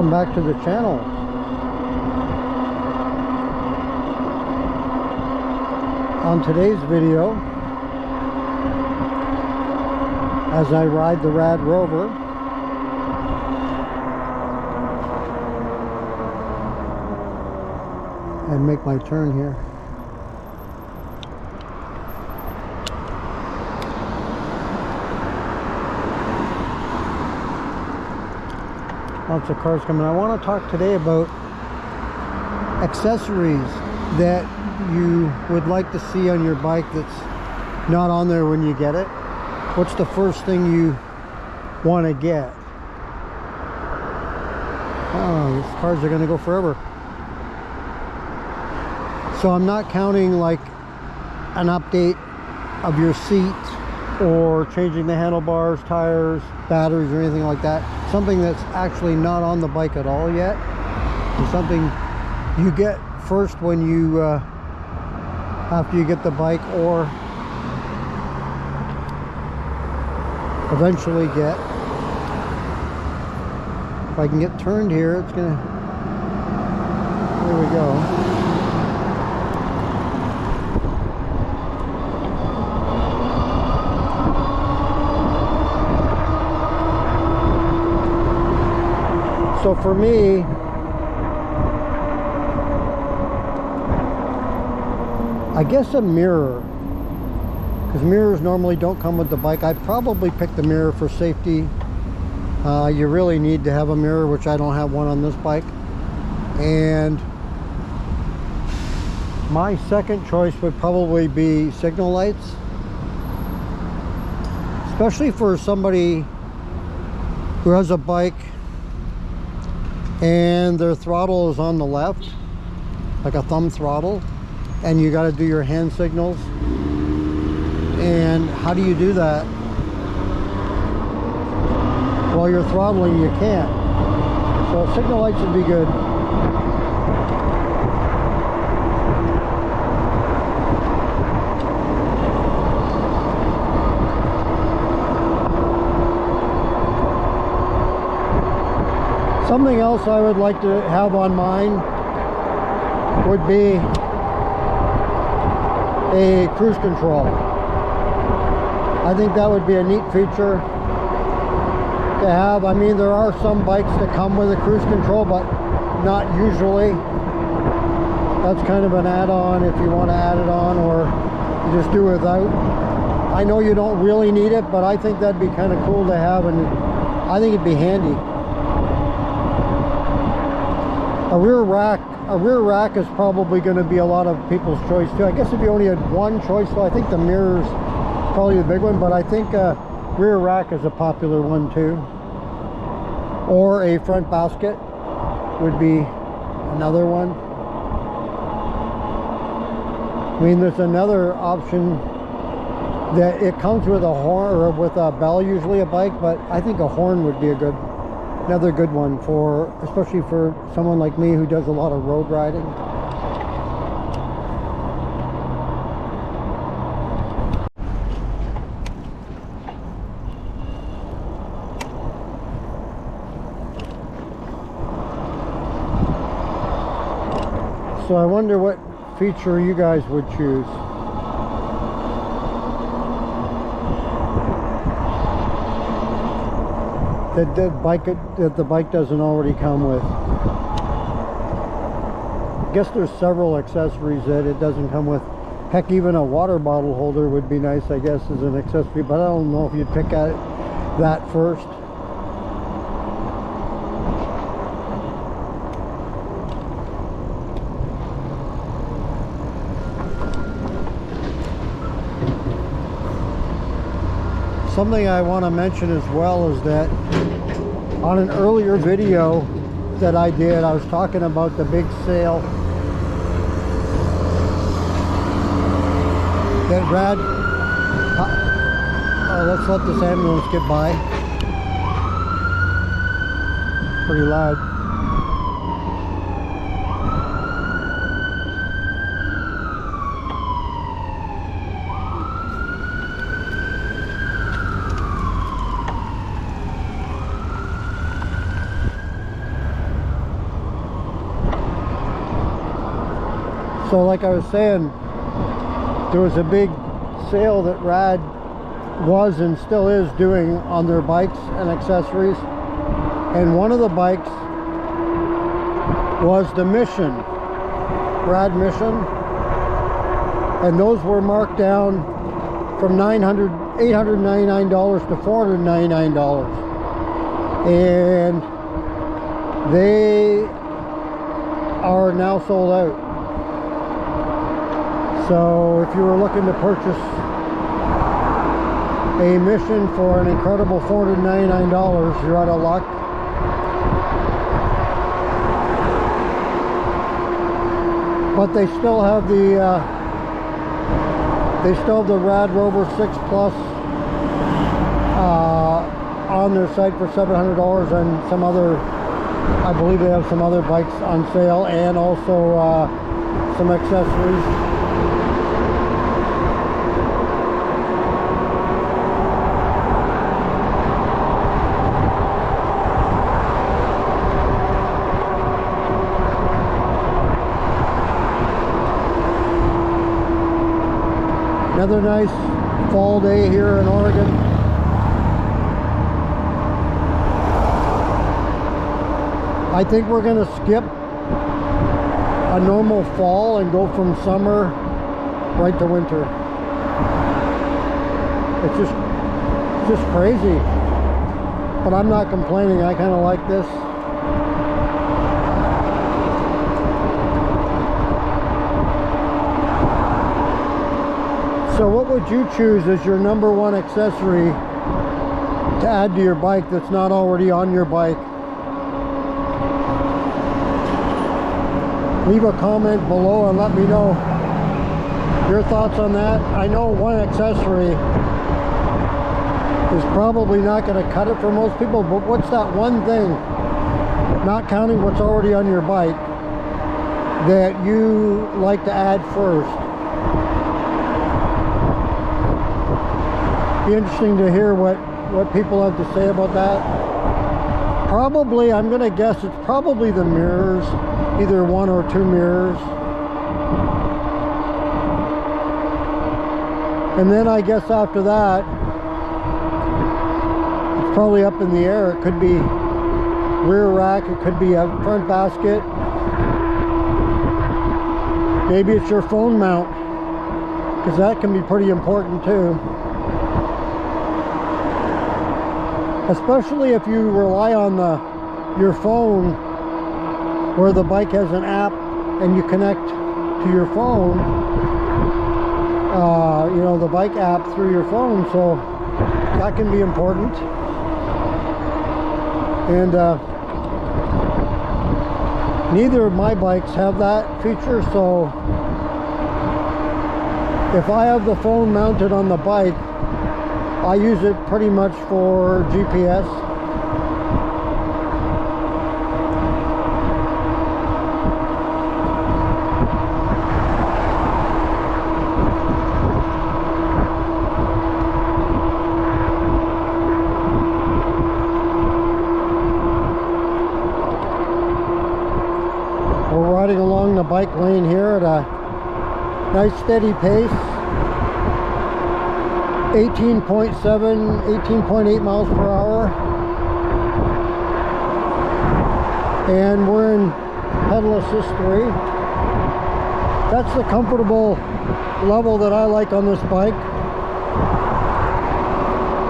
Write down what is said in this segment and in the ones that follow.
Welcome back to the channel. On today's video, as I ride the rad Rover, and make my turn here. Lots of cars coming. I want to talk today about accessories that you would like to see on your bike that's not on there when you get it. What's the first thing you want to get? Oh, these cars are going to go forever. So I'm not counting like an update of your seat or changing the handlebars, tires, batteries, or anything like that. Something that's actually not on the bike at all yet. It's something you get first when you after you get the bike, or eventually get. If I can get turned here, it's gonna, there we go. So for me, I guess a mirror, because mirrors normally don't come with the bike. I'd probably pick the mirror for safety. You really need to have a mirror, which I don't have one on this bike. And my second choice would probably be signal lights, especially for somebody who has a bike and their throttle is on the left, like a thumb throttle, and you got to do your hand signals. And how do you do that while you're throttling? You can't. So signal lights would be good. Something else I would like to have on mine would be a cruise control. I think that would be a neat feature to have. I mean, there are some bikes that come with a cruise control, but not usually. That's kind of an add-on if you want to add it on, or you just do without. I know you don't really need it, but I think that'd be kind of cool to have, and I think it'd be handy. A rear rack is probably going to be a lot of people's choice too. I guess if you only had one choice, though, I think the mirror's probably the big one, but I think rear rack is a popular one too. Or a front basket would be another one. I mean, there's another option that it comes with a horn, or with a bell, usually a bike, but I think a horn would be another good one, for especially for someone like me who does a lot of road riding. So I wonder what feature you guys would choose. That the bike doesn't already come with. I guess there's several accessories that it doesn't come with. Heck, even a water bottle holder would be nice, I guess, as an accessory, but I don't know if you'd pick at that first. Something I want to mention as well is that on an earlier video that I did, I was talking about the big sale that rad. Let's let this ambulance get by. Pretty loud. So like I was saying, there was a big sale that Rad was and still is doing on their bikes and accessories, and one of the bikes was the Mission, Rad Mission, and those were marked down from $899 to $499, and they are now sold out. So if you were looking to purchase a Mission for an incredible $499, you're out of luck. But they still have the Rad Rover 6 Plus on their site for $700, and some other, I believe they have some other bikes on sale, and also some accessories. Another nice fall day here in Oregon. I think we're going to skip a normal fall and go from summer right to winter. It's just crazy. But I'm not complaining. I kind of like this. So what would you choose as your number one accessory to add to your bike that's not already on your bike? Leave a comment below and let me know your thoughts on that. I know one accessory is probably not going to cut it for most people, but what's that one thing, not counting what's already on your bike, that you like to add first? Be interesting to hear what people have to say about that. Probably, I'm gonna guess it's probably the mirrors, either one or two mirrors. And then I guess after that, it's probably up in the air. It could be rear rack, it could be a front basket. Maybe it's your phone mount, because that can be pretty important too. Especially if you rely on your phone, where the bike has an app and you connect to your phone, you know, the bike app through your phone, so that can be important. And neither of my bikes have that feature, so if I have the phone mounted on the bike, I use it pretty much for GPS. We're riding along the bike lane here at a nice steady pace. 18.7, 18.8 miles per hour. And we're in pedal assist 3. That's the comfortable level that I like on this bike.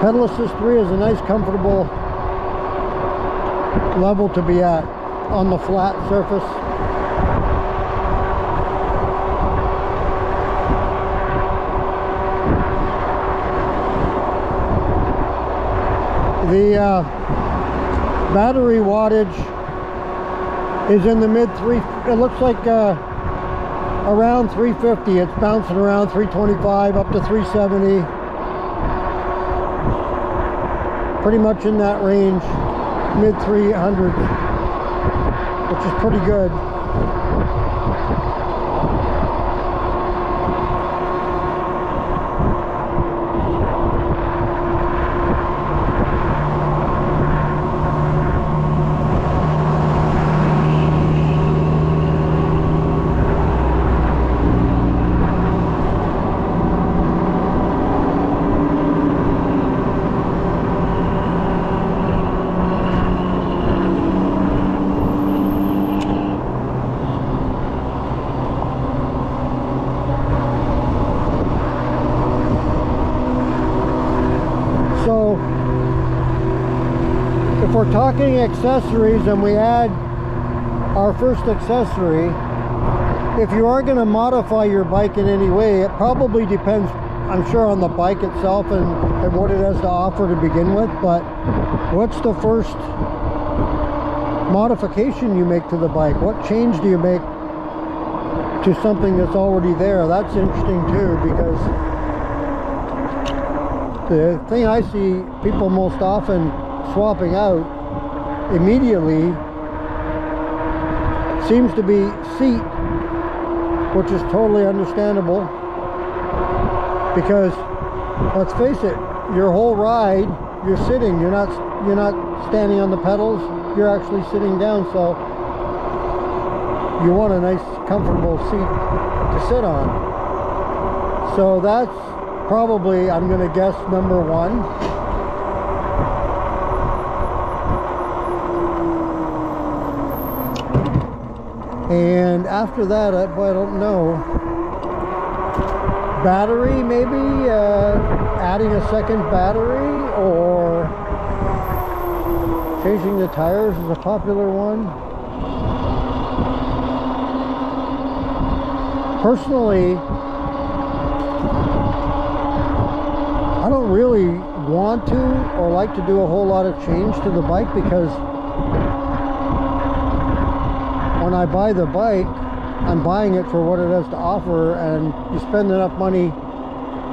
Pedal assist 3 is a nice comfortable level to be at on the flat surface. The battery wattage is in the mid three. It looks like around 350. It's bouncing around 325 up to 370. Pretty much in that range, mid 300s, which is pretty good. we're talking accessories and we add our first accessory, if you are going to modify your bike in any way, it probably depends, I'm sure, on the bike itself and what it has to offer to begin with. But what's the first modification you make to the bike? What change do you make to something that's already there? That's interesting too, because the thing I see people most often swapping out immediately seems to be seat, which is totally understandable, because let's face it, your whole ride you're sitting, you're not standing on the pedals, you're actually sitting down, so you want a nice comfortable seat to sit on. So that's probably, I'm going to guess, number one. And after that, I don't know. Battery, maybe adding a second battery, or changing the tires is a popular one. Personally, I don't really want to or like to do a whole lot of change to the bike, because when I buy the bike, I'm buying it for what it has to offer, and you spend enough money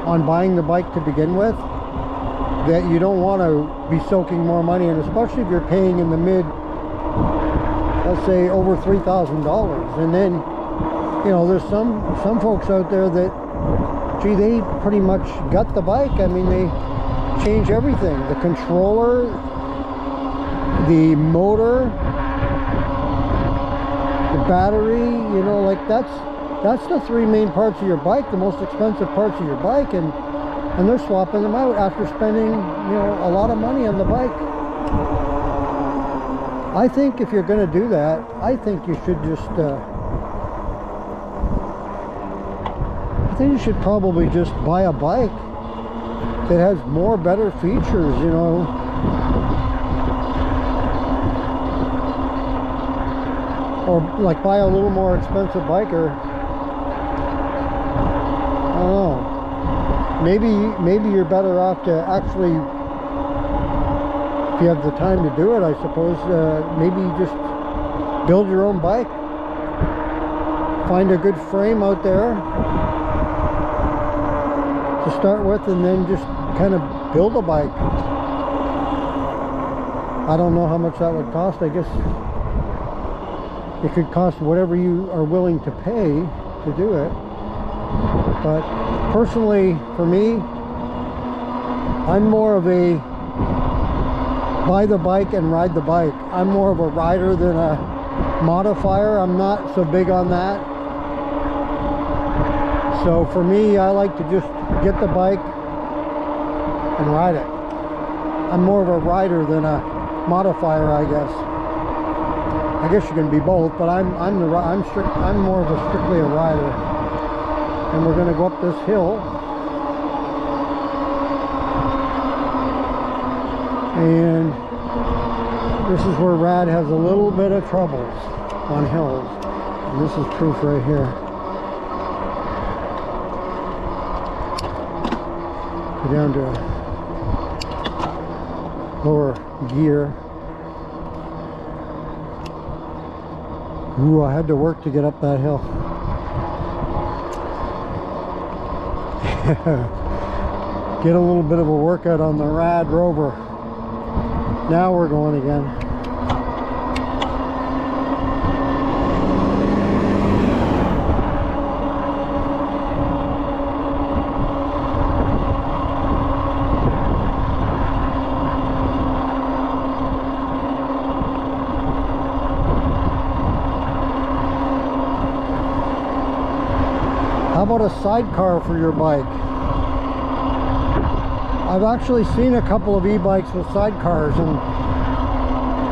on buying the bike to begin with that you don't want to be soaking more money, and especially if you're paying in the mid, let's say over $3,000. And then, you know, there's some folks out there that, gee, they pretty much gut the bike. I mean, they change everything, the controller, the motor, the battery, you know, like that's the three main parts of your bike, the most expensive parts of your bike, and they're swapping them out after spending, you know, a lot of money on the bike. I think if you're going to do that, I think you should just I think you should probably just buy a bike that has more better features, you know. Or like buy a little more expensive bike, or I don't know. Maybe you're better off to actually, if you have the time to do it, I suppose, maybe just build your own bike. Find a good frame out there to start with, and then just kind of build a bike. I don't know how much that would cost. I guess it could cost whatever you are willing to pay to do it. But personally, for me, I'm more of a buy the bike and ride the bike. I'm more of a rider than a modifier. I'm not so big on that. So for me, I like to just get the bike and ride it. I'm more of a rider than a modifier, I guess. I guess you can be both, but I'm more of a strictly a rider. And we're going to go up this hill. And this is where Rad has a little bit of troubles on hills. And this is proof right here. Go down to lower gear. Ooh, I had to work to get up that hill. Get a little bit of a workout on the Rad Rover. Now we're going again. How about a sidecar for your bike? I've actually seen a couple of e-bikes with sidecars, and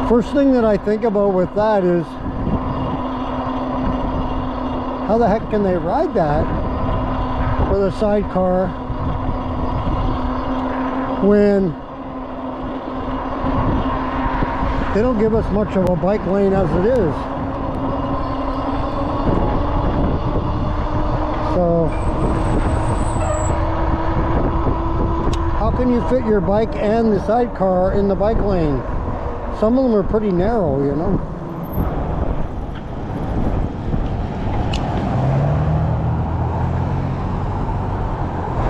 first thing that I think about with that is, how the heck can they ride that with a sidecar when They don't give us much of a bike lane as it is. So how can you fit your bike and the sidecar in the bike lane? Some of them are pretty narrow, you know.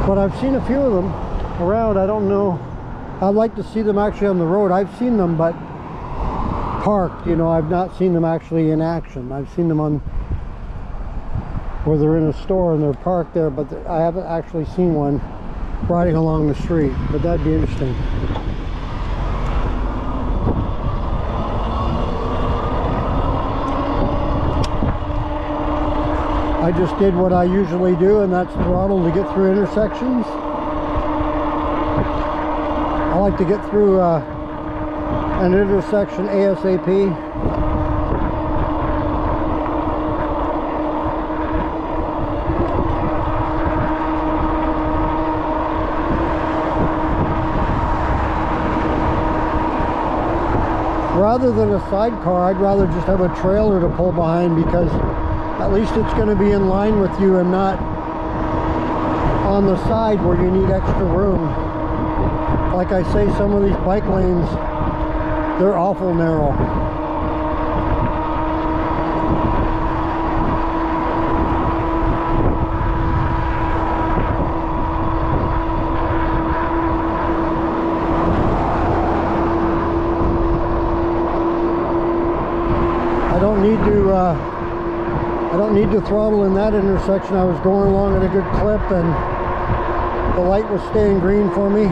But I've seen a few of them around. I don't know. I'd like to see them actually on the road. I've seen them, but parked, you know. I've not seen them actually in action. I've seen them on where they're in a store and they're parked there, but I haven't actually seen one riding along the street. But that'd be interesting. I just did what I usually do, and that's throttle to get through intersections. I like to get through an intersection ASAP. Rather than a sidecar, I'd rather just have a trailer to pull behind, because at least it's going to be in line with you and not on the side where you need extra room. Like I say, some of these bike lanes, they're awful narrow. I don't need to throttle in that intersection. I was going along at a good clip and the light was staying green for me.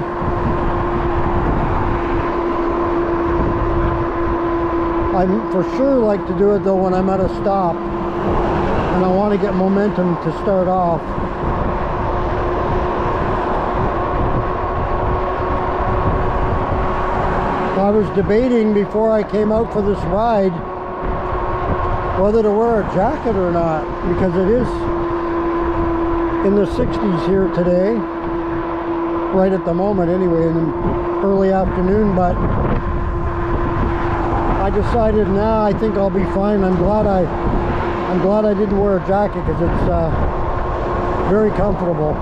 I for sure like to do it though when I'm at a stop and I want to get momentum to start off. I was debating before I came out for this ride whether to wear a jacket or not, because it is in the 60s here today, right at the moment anyway, in the early afternoon. But I decided, nah, I think I'll be fine. I'm glad I didn't wear a jacket, because it's very comfortable.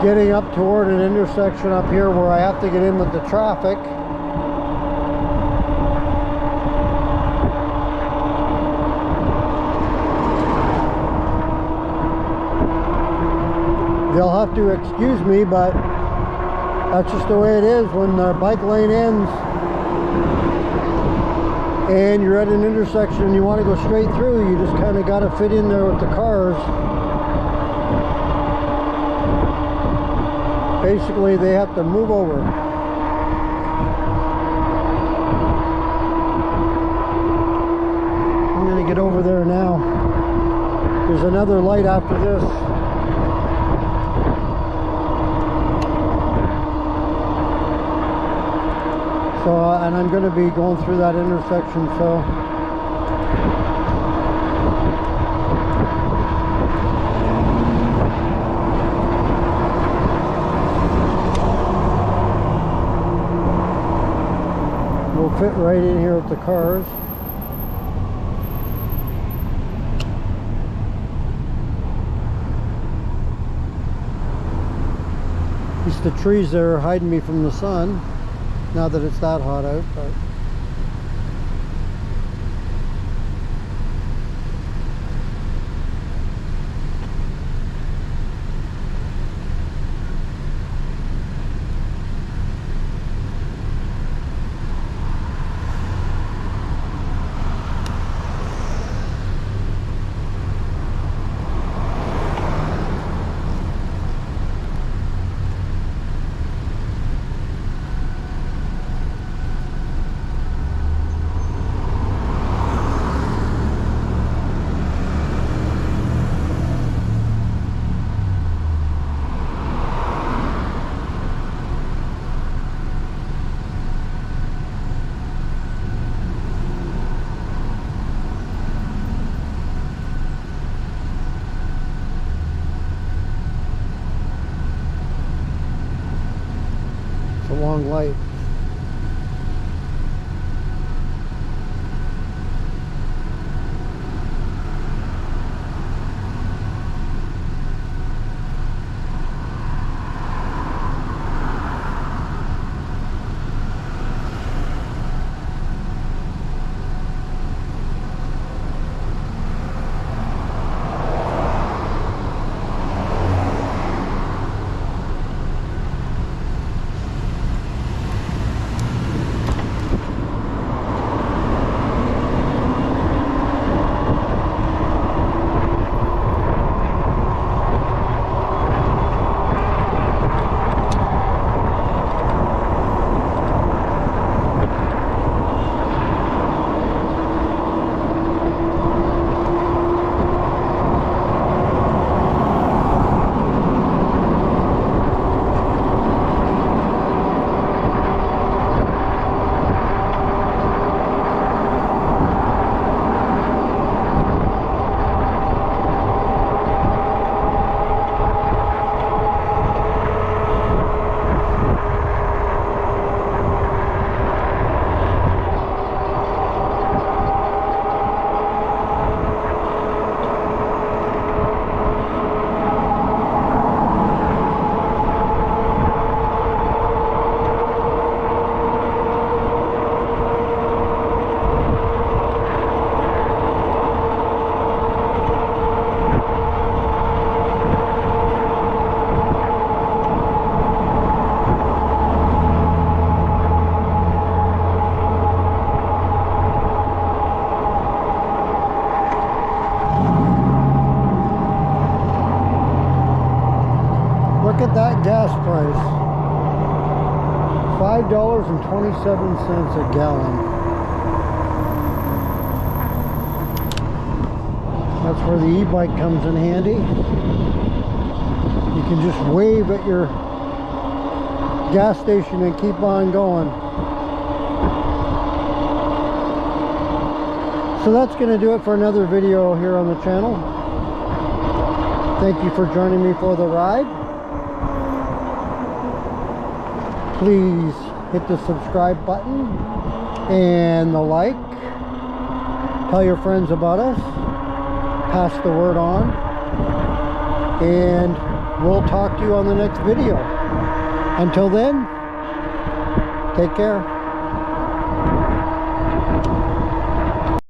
Getting up toward an intersection up here where I have to get in with the traffic. They'll have to excuse me, but that's just the way it is. When the bike lane ends and you're at an intersection and you want to go straight through, you just kind of got to fit in there with the cars. Basically, they have to move over. I'm going to get over there now. There's another light after this. So, and I'm going to be going through that intersection, so we'll fit right in here with the cars. At least the trees there are hiding me from the sun. Not that it's that hot out, but it's a long light. Look at that gas price. $5.27 a gallon. That's where the e-bike comes in handy. You can just wave at your gas station and keep on going. So that's going to do it for another video here on the channel. Thank you for joining me for the ride. Please hit the subscribe button and the like. Tell your friends about us. Pass the word on. And we'll talk to you on the next video. Until then, take care.